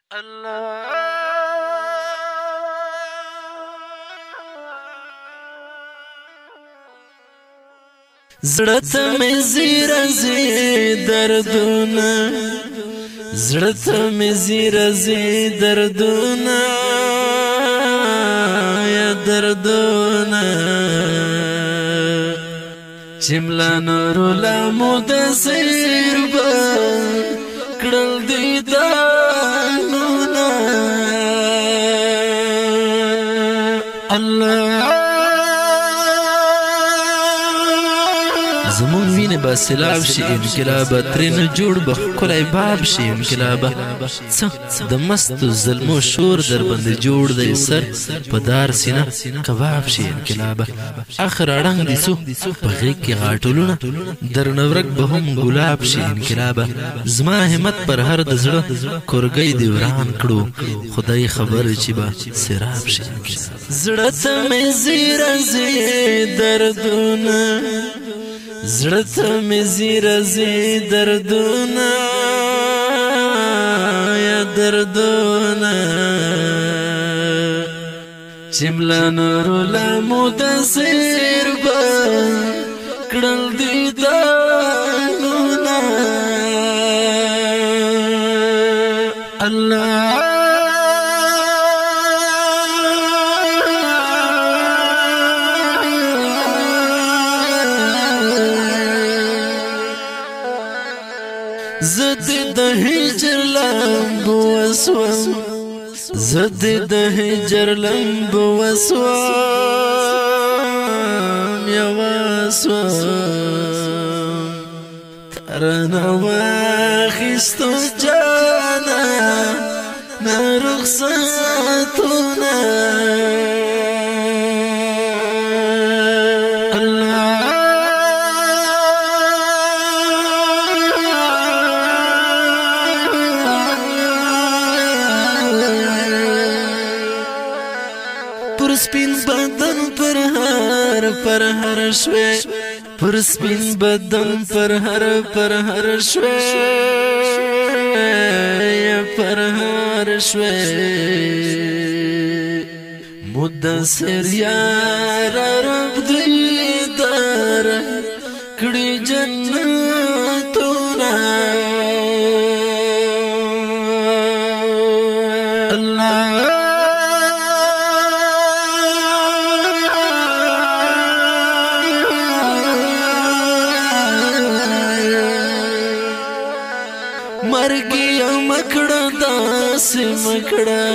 زړه ته مې زیره زی دردونه زړه ته مې زیره زی دردونه یا دردونه چې ملا نور لا مدثر به کړل دیدانونه الله زمون وینه با سلاب شي انقلاب ترن جوړ به کولای باب شي انقلاب څه د مست ظلمو شور در باندې جوړ دی سر په دار سینه کباب شي انقلاب اخر اړنګ دي سو په غیږ کې غاټولونه در نورک به هم ګلاب شي انقلاب زما همت پر هر د زړه کورګي دی وران کړو خدای خبر چې با سراب شي زړه ته مې زیره زی دردونه زړه ته مې زیره زی دردونه یا دردونه چې ملا نور لا مدثر به کړل دیدانونه الله زد د هجر لمبو وسوم زد د هجر لمبو وسوم یا وسوم ترنا واخستو جانا ما رخصتنا پر سپین بدن پر هر شوي پر سپین بدن پر هر شوي پر هر شوي مدثر یار رب دیدار کړي جنتونه الله مرګي مکړه داس مکړه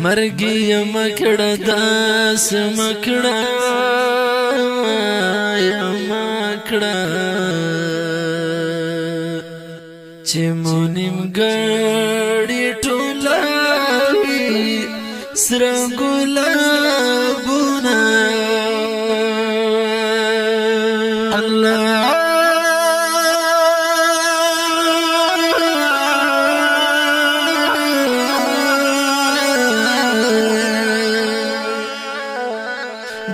مرګي مکړه داس مکړه یا مکړه چې مونږ ګړې ټولاوي سر ګلابونه الله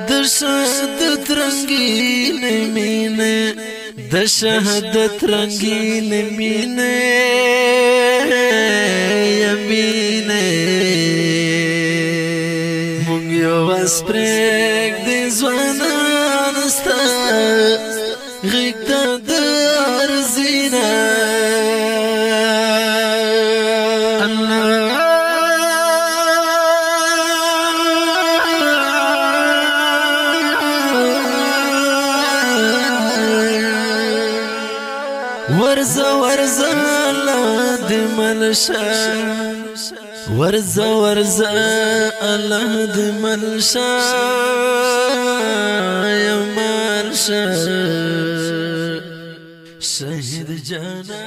د شهادت رنگین مینه د شهادت رنگین مینه یمینه مونږ یو اسپرګ د ځوانان ستا غږ ته د ارزینه ورزه ورزه الله د ملشا ورزه ورزه الله د ملشا یا ملشا شهید جانا